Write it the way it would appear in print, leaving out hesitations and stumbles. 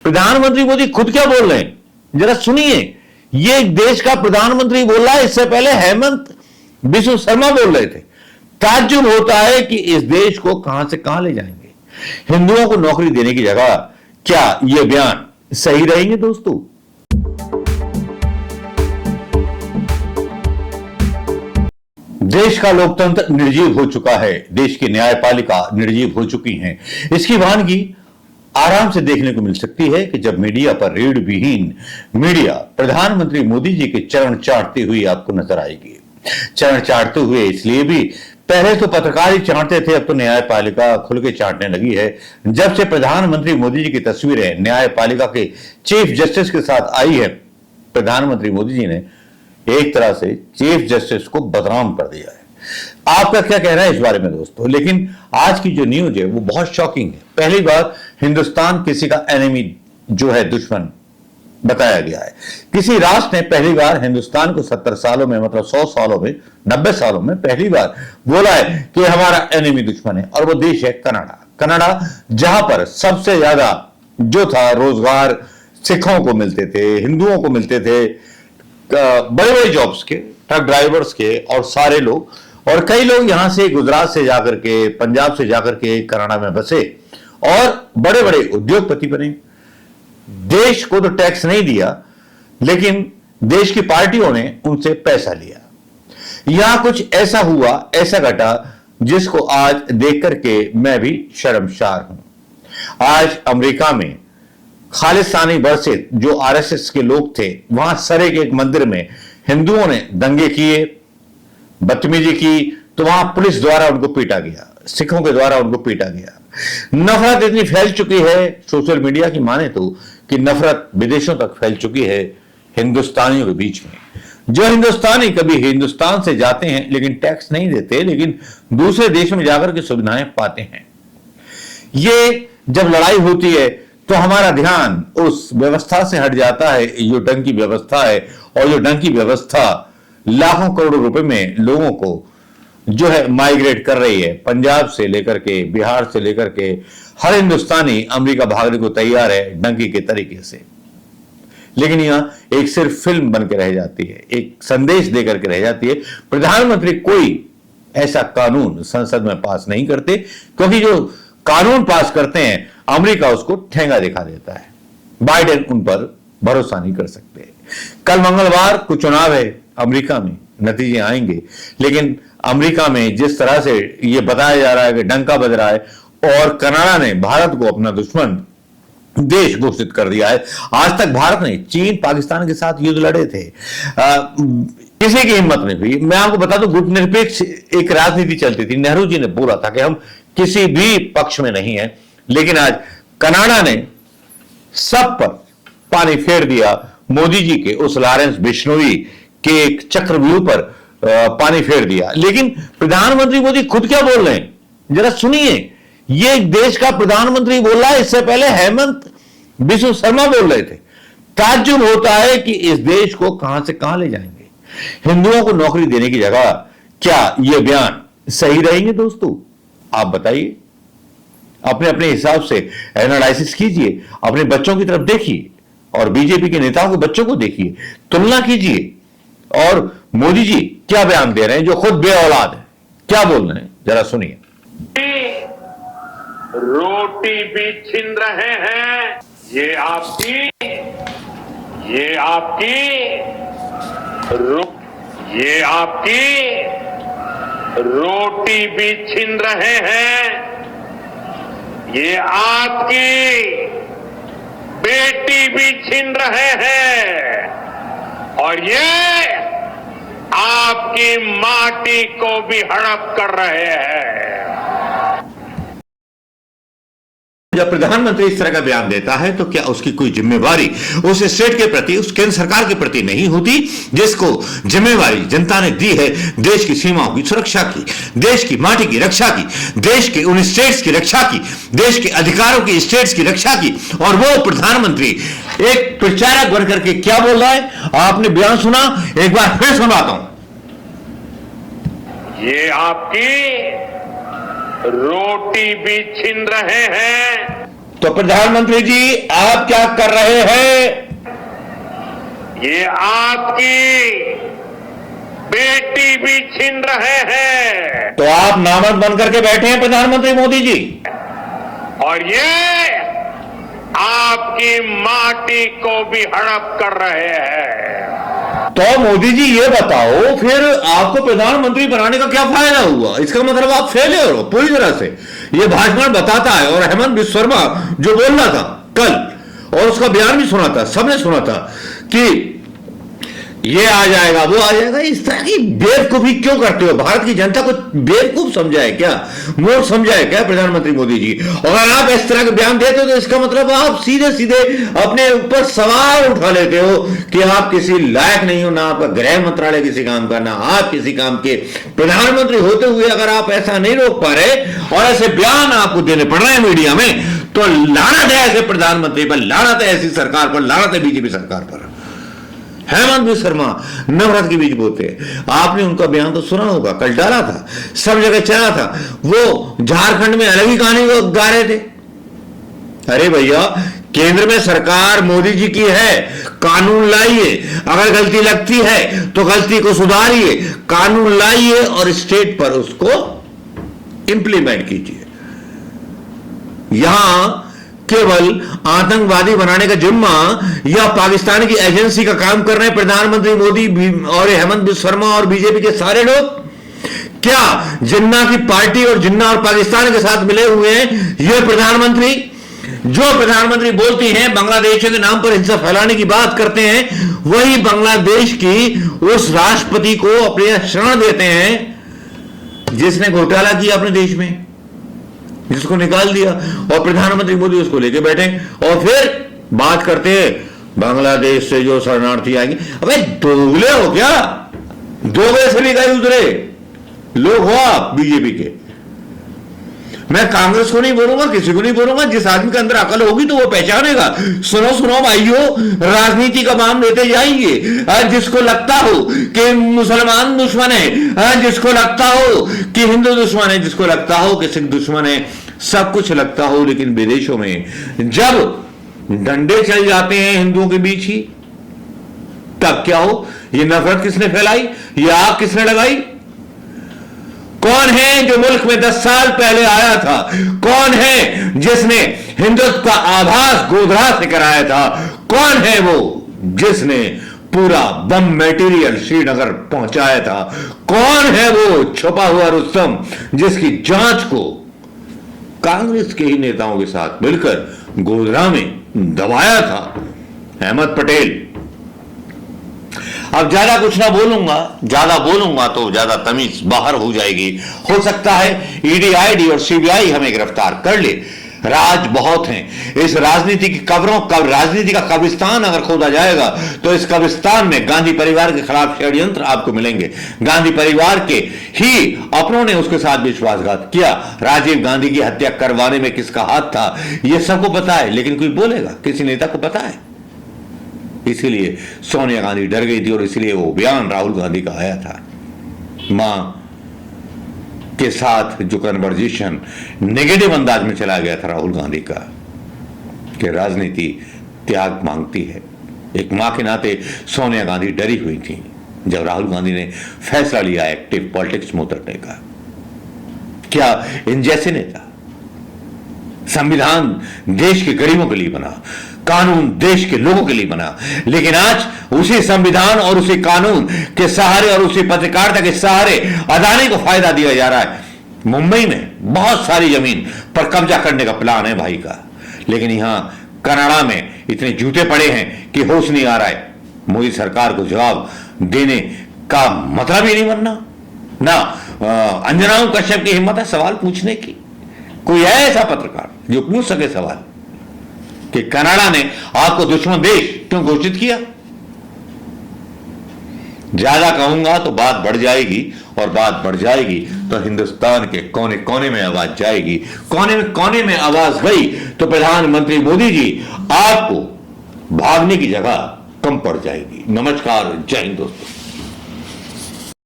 प्रधानमंत्री मोदी खुद क्या बोल रहे हैं, जरा सुनिए। ये देश का प्रधानमंत्री बोल रहा है, इससे पहले हेमंत बिस्व शर्मा बोल रहे थे। ताज्जुब होता है कि इस देश को कहां से कहां ले जाएंगे। हिंदुओं को नौकरी देने की जगह क्या ये बयान सही रहेंगे दोस्तों? देश का लोकतंत्र निर्जीव हो चुका है, देश की न्यायपालिका निर्जीव हो चुकी है। इसकी वानगी आराम से देखने को मिल सकती है कि जब मीडिया पर रीढ़ विहीन मीडिया प्रधानमंत्री मोदी जी के चरण चाटती हुई आपको नजर आएगी। चरण चाटते हुए इसलिए भी, पहले तो पत्रकार ही चाटते थे, अब तो न्यायपालिका खुल के चाटने लगी है। जब से प्रधानमंत्री मोदी जी की तस्वीरें न्यायपालिका के चीफ जस्टिस के साथ आई है, प्रधानमंत्री मोदी जी ने एक तरह से चीफ जस्टिस को बदनाम कर दिया है। आपका क्या कहना है इस बारे में दोस्तों? लेकिन आज की जो न्यूज है वो बहुत शॉकिंग है। पहली बार हिंदुस्तान किसी का एनिमी जो है, दुश्मन बताया गया है। किसी राष्ट्र ने पहली बार हिंदुस्तान को 70 सालों में, मतलब 100 सालों में, 90 सालों में पहली बार बोला है कि हमारा एनिमी दुश्मन है, और वो देश है कनाडा। कनाडा जहां पर सबसे ज्यादा जो था रोजगार सिखों को मिलते थे, हिंदुओं को मिलते थे, बड़े बड़े जॉब्स के, ट्रक ड्राइवर्स के, और सारे लोग, और कई लोग यहां से गुजरात से जाकर के, पंजाब से जाकर के कनाडा में बसे और बड़े बड़े उद्योगपति बने। देश को तो टैक्स नहीं दिया, लेकिन देश की पार्टियों ने उनसे पैसा लिया। यहां कुछ ऐसा हुआ, ऐसा घटा, जिसको आज देख करके मैं भी शर्मसार हूं। आज अमेरिका में खालिस्तानी वर्षित जो आरएसएस के लोग थे, वहां सरे के एक मंदिर में हिंदुओं ने दंगे किए, बदतमीजी की, तो वहां पुलिस द्वारा उनको पीटा गया, सिखों के द्वारा उनको पीटा गया। नफरत इतनी फैल चुकी है सोशल मीडिया की माने तो, कि नफरत विदेशों तक फैल चुकी है हिंदुस्तानियों के बीच में। जो हिंदुस्तानी कभी हिंदुस्तान से जाते हैं लेकिन टैक्स नहीं देते, लेकिन दूसरे देश में जाकर के सुविधाएं पाते हैं। ये जब लड़ाई होती है तो हमारा ध्यान उस व्यवस्था से हट जाता है जो ढंग की व्यवस्था है, और जो ढंग की व्यवस्था लाखों करोड़ों रुपए में लोगों को जो है माइग्रेट कर रही है। पंजाब से लेकर के, बिहार से लेकर के हर हिंदुस्तानी अमेरिका भागने को तैयार है डंकी के तरीके से। लेकिन यहां एक सिर्फ फिल्म बन के रह जाती है, एक संदेश देकर के रह जाती है। प्रधानमंत्री कोई ऐसा कानून संसद में पास नहीं करते, क्योंकि जो कानून पास करते हैं अमेरिका उसको ठेंगा दिखा देता है। बाइडेन उन पर भरोसा नहीं कर सकते। कल मंगलवार को चुनाव है अमेरिका में, नतीजे आएंगे, लेकिन अमेरिका में जिस तरह से यह बताया जा रहा है कि डंका बज रहा है, और कनाडा ने भारत को अपना दुश्मन देश घोषित कर दिया है। आज तक भारत ने चीन, पाकिस्तान के साथ युद्ध लड़े थे, किसी की हिम्मत नहीं हुई। मैं आपको बता दूं, गुटनिरपेक्ष एक राजनीति चलती थी। नेहरू जी ने बोला था कि हम किसी भी पक्ष में नहीं है, लेकिन आज कनाडा ने सब पर पानी फेर दिया। मोदी जी के उस लॉरेंस बिश्नोई के एक चक्रव्यूह पर पानी फेर दिया। लेकिन प्रधानमंत्री मोदी खुद क्या बोल रहे हैं, जरा सुनिए। ये देश का प्रधानमंत्री बोल रहा है, इससे पहले हेमंत बिस्व शर्मा बोल रहे थे। ताज्जुब होता है कि इस देश को कहां से कहां ले जाएंगे। हिंदुओं को नौकरी देने की जगह क्या ये बयान सही रहेंगे दोस्तों? आप बताइए, अपने अपने हिसाब से एनालिसिस कीजिए, अपने बच्चों की तरफ देखिए, और बीजेपी के नेताओं के बच्चों को देखिए, तुलना कीजिए, और मोदी जी क्या बयान दे रहे हैं जो खुद बेऔलाद है, क्या बोल रहे हैं, जरा सुनिए। रोटी भी छीन रहे हैं, ये आपकी रोटी भी छीन रहे हैं, ये आपकी बेटी भी छीन रहे हैं, और ये आपकी माटी को भी हड़प कर रहे हैं। जब प्रधानमंत्री इस तरह का बयान देता है तो क्या उसकी कोई जिम्मेवारी उस स्टेट के प्रति, उस केंद्र सरकार के प्रति नहीं होती जिसको जिम्मेवारी जनता ने दी है देश की सीमाओं की सुरक्षा की, देश की माटी की रक्षा की, देश के उन स्टेट्स की रक्षा की, देश के अधिकारों की स्टेट्स की रक्षा की। और वो प्रधानमंत्री एक प्रचारक बनकर के क्या बोल रहा है, आपने बयान सुना, एक बार फिर सुनाता हूं। ये आपकी रोटी भी छीन रहे हैं। तो प्रधानमंत्री जी आप क्या कर रहे हैं? ये आपकी बेटी भी छीन रहे हैं तो आप नामर्द बन करके बैठे हैं प्रधानमंत्री मोदी जी, और ये आपकी माटी को भी हड़प कर रहे हैं। तो मोदी जी ये बताओ फिर आपको प्रधानमंत्री बनाने का क्या फायदा हुआ? इसका मतलब आप फेलियर हो पूरी तरह से। ये भाषण बताता है। और हेमंत बिस्व शर्मा जो बोल रहा था कल, और उसका बयान भी सुना था, सबने सुना था कि ये आ जाएगा वो आ जाएगा। इस तरह की बेवकूफी क्यों करते हो? भारत की जनता को बेवकूफ समझा है क्या, मूर्ख समझा है क्या प्रधानमंत्री मोदी जी? और अगर आप इस तरह के बयान देते हो तो इसका मतलब आप सीधे सीधे अपने ऊपर सवाल उठा लेते हो कि आप किसी लायक नहीं हो, ना आपका गृह मंत्रालय किसी काम का, ना आप किसी काम के। प्रधानमंत्री होते हुए अगर आप ऐसा नहीं रोक पा रहे और ऐसे बयान आपको देने पड़ रहे हैं मीडिया में, तो लानत है ऐसे प्रधानमंत्री पर, लानत है ऐसी सरकार पर, लानत है बीजेपी सरकार पर। हेमंत बिस्व शर्मा नवरत्न के बीच बोलते हैं। आपने उनका बयान तो सुना होगा, कल डाला था, सब जगह चला था। वो झारखंड में अलग ही कहानी को गा रहे थे। अरे भैया, केंद्र में सरकार मोदी जी की है, कानून लाइए, अगर गलती लगती है तो गलती को सुधारिए, कानून लाइए और स्टेट पर उसको इंप्लीमेंट कीजिए। यहां केवल आतंकवादी बनाने का जिम्मा या पाकिस्तान की एजेंसी का काम कर रहे हैं प्रधानमंत्री मोदी और हेमंत बिस्व शर्मा और बीजेपी के सारे लोग। क्या जिन्ना की पार्टी और जिन्ना और पाकिस्तान के साथ मिले हुए हैं ये प्रधानमंत्री? जो प्रधानमंत्री बोलती हैं बांग्लादेश के नाम पर हिंसा फैलाने की बात करते हैं, वही बांग्लादेश की उस राष्ट्रपति को अपने शरण देते हैं जिसने घोटाला किया अपने देश में, जिसको निकाल दिया, और प्रधानमंत्री मोदी उसको लेके बैठे और फिर बात करते हैं बांग्लादेश से जो शरणार्थी आएंगे। अबे दोगले हो क्या? दोगले से भी गए उतरे लोग हो आप बीजेपी के। मैं कांग्रेस को नहीं बोलूंगा, किसी को नहीं बोलूंगा। जिस आदमी के अंदर अकल होगी तो वो पहचानेगा। सुनो सुनो भाइयों, राजनीति का नाम लेते जाएंगे। जिसको लगता हो कि मुसलमान दुश्मन है, जिसको लगता हो कि हिंदू दुश्मन है, जिसको लगता हो कि सिख दुश्मन है, सब कुछ लगता हो, लेकिन विदेशों में जब डंडे चल जाते हैं हिंदुओं के बीच ही, तब क्या हो? ये नफरत किसने फैलाई? ये आग किसने लगाई? कौन है जो मुल्क में 10 साल पहले आया था? कौन है जिसने हिंदुत्व का आभास गोधरा से कराया था? कौन है वो जिसने पूरा बम मटेरियल श्रीनगर पहुंचाया था? कौन है वो छुपा हुआ रुस्तम जिसकी जांच को कांग्रेस के ही नेताओं के साथ मिलकर गोधरा में दबाया था? अहमद पटेल। अब ज्यादा कुछ ना बोलूंगा, ज्यादा बोलूंगा तो ज्यादा तमीज बाहर हो जाएगी। हो सकता है ईडी, आईडी और सीबीआई हमें गिरफ्तार कर ले। राज बहुत हैं इस राजनीति की कब्रों का। राजनीति का कब्रिस्तान अगर खोदा जाएगा तो इस कब्रिस्तान में गांधी परिवार के खिलाफ षड्यंत्र आपको मिलेंगे। गांधी परिवार के ही अपनों ने उसके साथ विश्वासघात किया। राजीव गांधी की हत्या करवाने में किसका हाथ था यह सबको पता है, लेकिन कोई बोलेगा? किसी नेता को पता है? इसीलिए सोनिया गांधी डर गई थी और इसलिए वो बयान राहुल गांधी का आया था। मां के साथ जो कन्वर्जेशन नेगेटिव अंदाज में चला गया था राहुल गांधी का, कि राजनीति त्याग मांगती है। एक मां के नाते सोनिया गांधी डरी हुई थी जब राहुल गांधी ने फैसला लिया एक्टिव पॉलिटिक्स में उतरने का। क्या इन जैसे नेता? संविधान देश के गरीबों के लिए बना, कानून देश के लोगों के लिए बना, लेकिन आज उसी संविधान और उसी कानून के सहारे और उसी पत्रकारिता के सहारे अदानी को फायदा दिया जा रहा है। मुंबई में बहुत सारी जमीन पर कब्जा करने का प्लान है भाई का, लेकिन यहां कनाडा में इतने जूते पड़े हैं कि होश नहीं आ रहा है। मोदी सरकार को जवाब देने का मतलब ही नहीं बनना ना। अंजनाओं कश्यप की हिम्मत है सवाल पूछने की? कोई है ऐसा पत्रकार जो पूछ सके सवाल कि कनाडा ने आपको दुश्मन देश क्यों घोषित किया? ज्यादा कहूंगा तो बात बढ़ जाएगी, और बात बढ़ जाएगी तो हिंदुस्तान के कोने कोने में आवाज जाएगी। कोने में आवाज गई तो प्रधानमंत्री मोदी जी आपको भागने की जगह कम पड़ जाएगी। नमस्कार, जय हिंद दोस्तों।